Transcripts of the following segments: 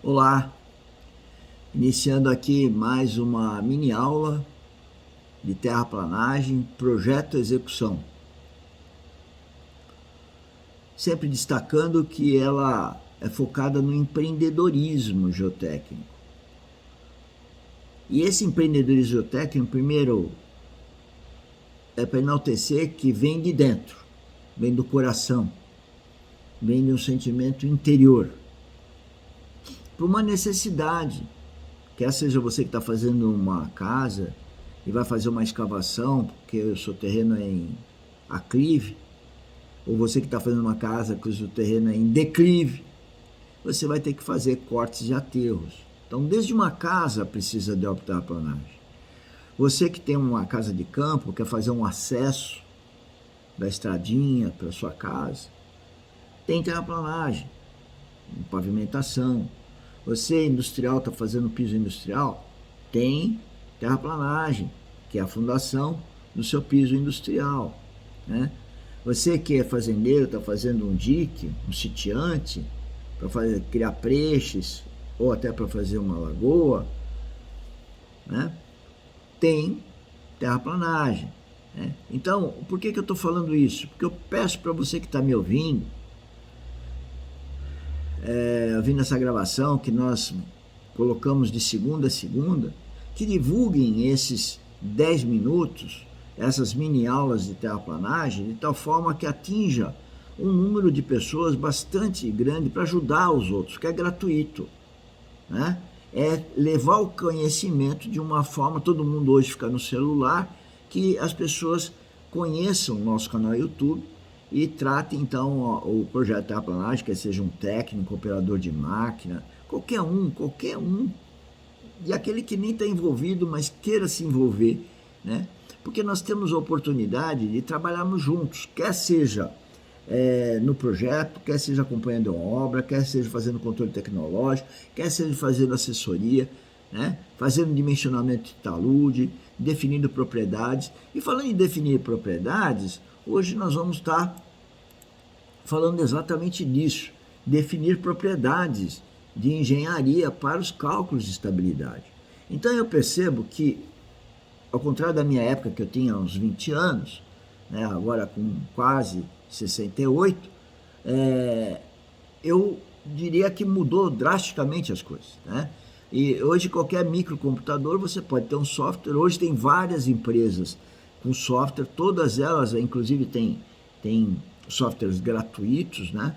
Olá, iniciando aqui mais uma mini aula de terraplanagem, projeto execução. Sempre destacando que ela é focada no empreendedorismo geotécnico. E esse empreendedorismo geotécnico, primeiro, é para enaltecer que vem de dentro, vem do coração, vem de um sentimento interior, por uma necessidade. Quer seja você que está fazendo uma casa e vai fazer uma escavação, porque o seu terreno é em aclive, ou você que está fazendo uma casa que o seu terreno é em declive, você vai ter que fazer cortes e aterros. Então, desde uma casa precisa de terraplanagem. Você que tem uma casa de campo, quer fazer um acesso da estradinha para sua casa, tem terraplanagem, pavimentação. Você industrial está fazendo piso industrial, tem terraplanagem, que é a fundação do seu piso industrial, né? Você que é fazendeiro, está fazendo um dique, um sitiante, para criar preixes, ou até para fazer uma lagoa, né? Tem terraplanagem, né? Então, por que eu estou falando isso? Porque eu peço para você que está me ouvindo, ouvindo essa gravação que nós colocamos de segunda a segunda, que divulguem esses 10 minutos, essas mini aulas de terraplanagem, de tal forma que atinja um número de pessoas bastante grande para ajudar os outros, que é gratuito, né? É levar o conhecimento de uma forma, todo mundo hoje fica no celular, que as pessoas conheçam o nosso canal YouTube e tratem então o projeto terraplanagem, quer seja um técnico, operador de máquina, qualquer um, e aquele que nem está envolvido, mas queira se envolver, né? Porque nós temos a oportunidade de trabalharmos juntos, quer seja no projeto, quer seja acompanhando a obra, quer seja fazendo controle tecnológico, quer seja fazendo assessoria, né? Fazendo dimensionamento de talude, definindo propriedades. E falando em definir propriedades, hoje nós vamos estar falando exatamente disso, definir propriedades de engenharia para os cálculos de estabilidade. Então eu percebo que, ao contrário da minha época, que eu tinha uns 20 anos, né, agora com quase 68, eu diria que mudou drasticamente as coisas, né? E hoje qualquer microcomputador você pode ter um software. Hoje tem várias empresas com software, todas elas inclusive tem softwares gratuitos, né?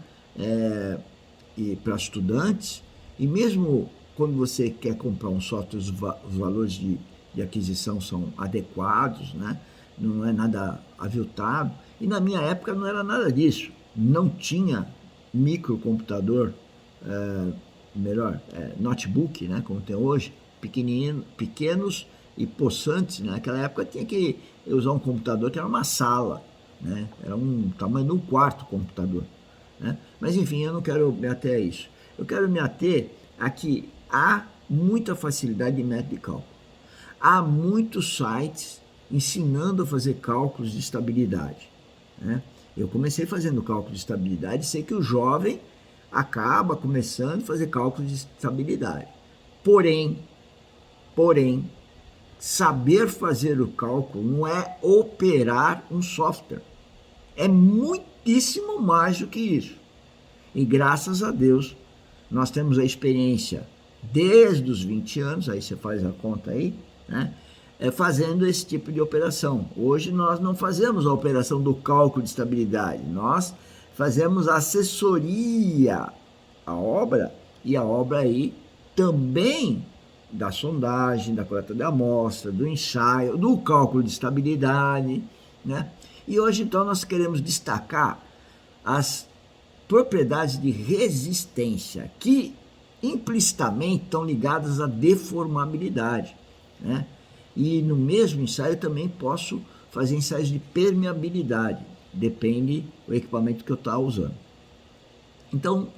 E para estudantes. E mesmo quando você quer comprar um software, os valores de aquisição são adequados, né? Não é nada aviltado. E na minha época não era nada disso. Não tinha microcomputador, notebook, né, como tem hoje, pequenos e possantes. Né? Naquela época tinha que usar um computador que era uma sala, né? Era um tamanho de um quarto computador, né? Mas enfim, eu não quero me ater a isso. Eu quero me ater a que há muita facilidade de método de cálculo. Há muitos sites ensinando a fazer cálculos de estabilidade, né? Eu comecei fazendo cálculo de estabilidade e sei que o jovem acaba começando a fazer cálculos de estabilidade. Porém, saber fazer o cálculo não é operar um software. É muitíssimo mais do que isso. E graças a Deus, nós temos a experiência desde os 20 anos, aí você faz a conta aí, né? Fazendo esse tipo de operação. Hoje nós não fazemos a operação do cálculo de estabilidade, nós fazemos a assessoria à obra, e a obra aí também da sondagem, da coleta de amostra, do ensaio, do cálculo de estabilidade, né? E hoje então nós queremos destacar as propriedades de resistência que implicitamente estão ligadas à deformabilidade, né? E no mesmo ensaio também posso fazer ensaios de permeabilidade, depende do equipamento que eu estou usando. Então,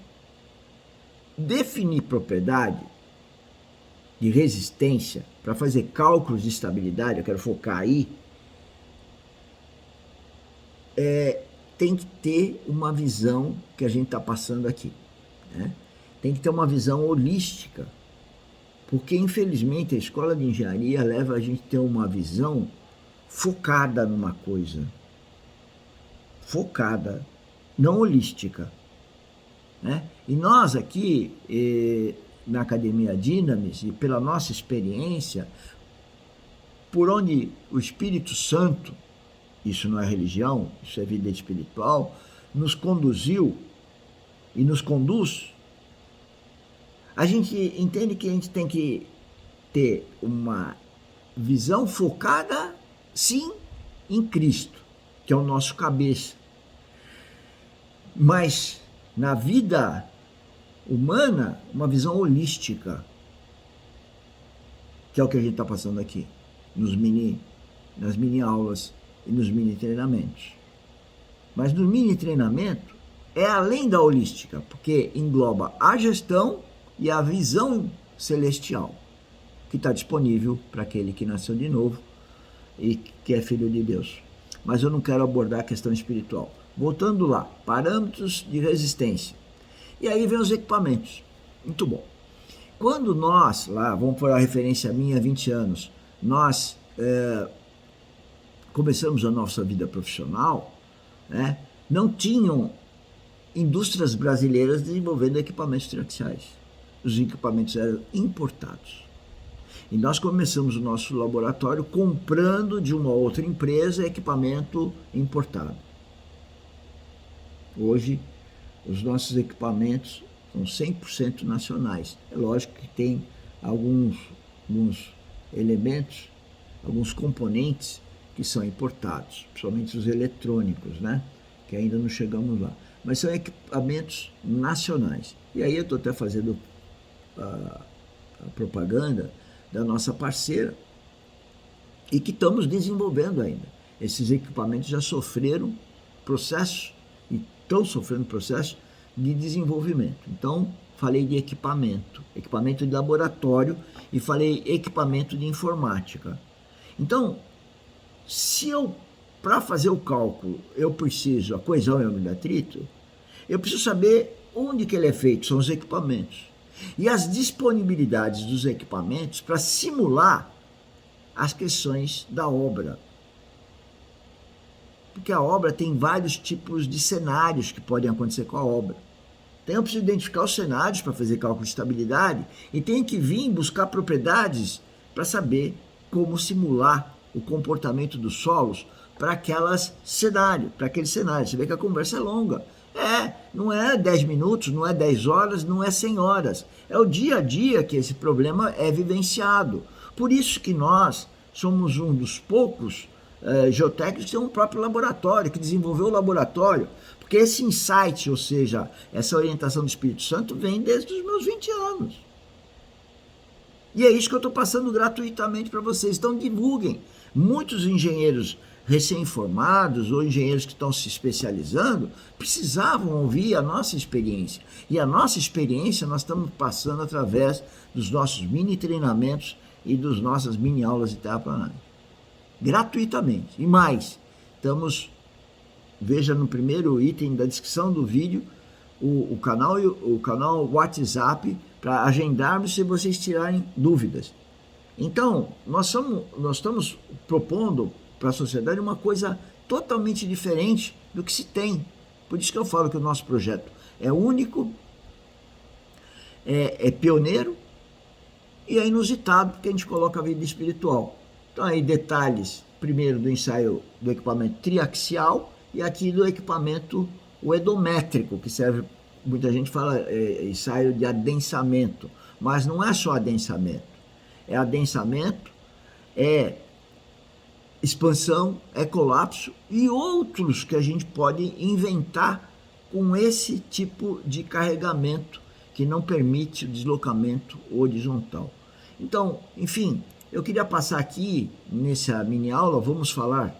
definir propriedade de resistência para fazer cálculos de estabilidade, eu quero focar aí, tem que ter uma visão que a gente está passando aqui, né? tem que ter uma visão holística, porque infelizmente a escola de engenharia leva a gente a ter uma visão focada numa coisa, focada, não holística, né? E nós aqui na Academia Dynamis, e pela nossa experiência, por onde o Espírito Santo, isso não é religião, isso é vida espiritual, nos conduziu e nos conduz, a gente entende que a gente tem que ter uma visão focada, sim, em Cristo, que é o nosso cabeça. Mas na vida humana, uma visão holística, que é o que a gente está passando aqui, nas mini aulas e nos mini treinamentos. Mas no mini treinamento é além da holística, porque engloba a gestão e a visão celestial, que está disponível para aquele que nasceu de novo e que é filho de Deus. Mas eu não quero abordar a questão espiritual. Voltando lá, parâmetros de resistência. E aí vem os equipamentos. Muito bom. Quando nós, lá, vamos por a referência minha, há 20 anos, nós começamos a nossa vida profissional, né, não tinham indústrias brasileiras desenvolvendo equipamentos triaxiais. Os equipamentos eram importados. E nós começamos o nosso laboratório comprando de uma outra empresa equipamento importado. Hoje, os nossos equipamentos são 100% nacionais. É lógico que tem alguns elementos, alguns componentes que são importados, principalmente os eletrônicos, né? Que ainda não chegamos lá. Mas são equipamentos nacionais. E aí eu estou até fazendo a propaganda da nossa parceira e que estamos desenvolvendo ainda. Esses equipamentos já sofreram processo e estão sofrendo processo de desenvolvimento. Então, falei de equipamento de laboratório e falei equipamento de informática. Então, se eu, para fazer o cálculo, eu preciso a coesão e o atrito, eu preciso saber onde que ele é feito, são os equipamentos. E as disponibilidades dos equipamentos para simular as questões da obra. Porque a obra tem vários tipos de cenários que podem acontecer com a obra. Então eu preciso identificar os cenários para fazer cálculo de estabilidade e tenho que vir buscar propriedades para saber como simular o comportamento dos solos para aquele cenário. Você vê que a conversa é longa. Não é 10 minutos, não é 10 horas, não é 100 horas. É o dia a dia que esse problema é vivenciado. Por isso que nós somos um dos poucos geotécnicos que tem um próprio laboratório, que desenvolveu o laboratório. Porque esse insight, ou seja, essa orientação do Espírito Santo vem desde os meus 20 anos. E é isso que eu estou passando gratuitamente para vocês. Então divulguem. Muitos engenheiros recém-formados ou engenheiros que estão se especializando precisavam ouvir a nossa experiência. E a nossa experiência nós estamos passando através dos nossos mini treinamentos e das nossas mini aulas de terraplanagem. Gratuitamente. E mais, veja no primeiro item da descrição do vídeo o canal WhatsApp para agendarmos se vocês tirarem dúvidas. Então, nós estamos propondo para a sociedade uma coisa totalmente diferente do que se tem. Por isso que eu falo que o nosso projeto é único, é pioneiro e é inusitado, porque a gente coloca a vida espiritual. Então aí detalhes, primeiro do ensaio do equipamento triaxial e aqui do equipamento o edométrico, que serve, muita gente fala ensaio de adensamento, mas não é só adensamento. É adensamento, é expansão, é colapso e outros que a gente pode inventar com esse tipo de carregamento que não permite o deslocamento horizontal. Então, enfim, eu queria passar aqui nessa mini aula, vamos falar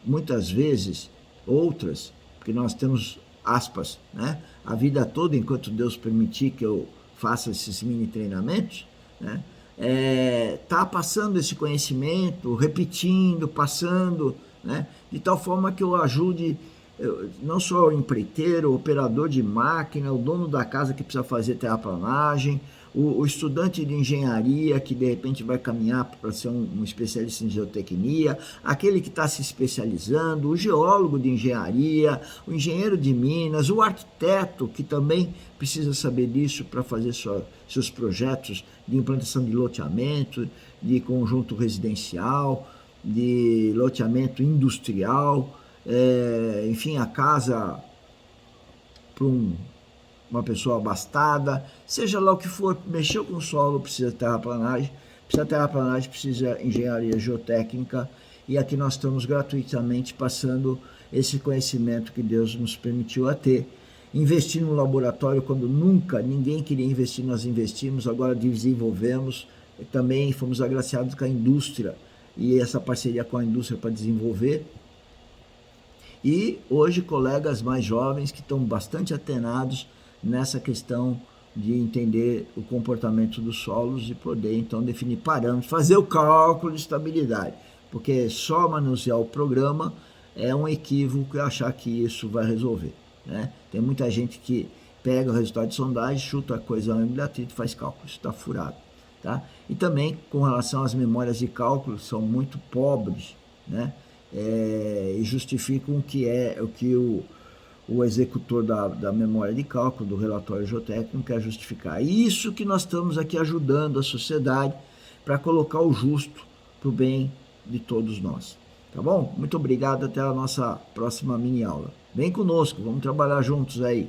muitas vezes, outras, porque nós temos aspas, né? A vida toda, enquanto Deus permitir que eu faça esses mini treinamentos, né? Tá passando esse conhecimento, repetindo, passando, né? De tal forma que eu ajude não só o empreiteiro, o operador de máquina, o dono da casa que precisa fazer terraplanagem, o estudante de engenharia que de repente vai caminhar para ser um especialista em geotecnia, aquele que está se especializando, o geólogo de engenharia, o engenheiro de minas, o arquiteto que também precisa saber disso para fazer seus projetos de implantação de loteamento, de conjunto residencial, de loteamento industrial, enfim, a casa para uma pessoa abastada, seja lá o que for, mexeu com o solo, precisa terraplanagem, precisa engenharia geotécnica, e aqui nós estamos gratuitamente passando esse conhecimento que Deus nos permitiu a ter. Investir no laboratório quando nunca ninguém queria investir, nós investimos, agora desenvolvemos, também fomos agraciados com a indústria, e essa parceria com a indústria para desenvolver. E hoje colegas mais jovens que estão bastante atenados nessa questão de entender o comportamento dos solos e poder então definir parâmetros, fazer o cálculo de estabilidade, porque só manusear o programa é um equívoco achar que isso vai resolver, né? Tem muita gente que pega o resultado de sondagem, chuta a coisa no atrito e faz cálculo, isso está furado, tá? E também com relação às memórias de cálculo, são muito pobres, né? E justificam o que o executor da memória de cálculo, do relatório geotécnico, quer justificar. Isso que nós estamos aqui ajudando a sociedade para colocar o justo para o bem de todos nós. Tá bom? Muito obrigado, até a nossa próxima mini aula. Vem conosco, vamos trabalhar juntos aí.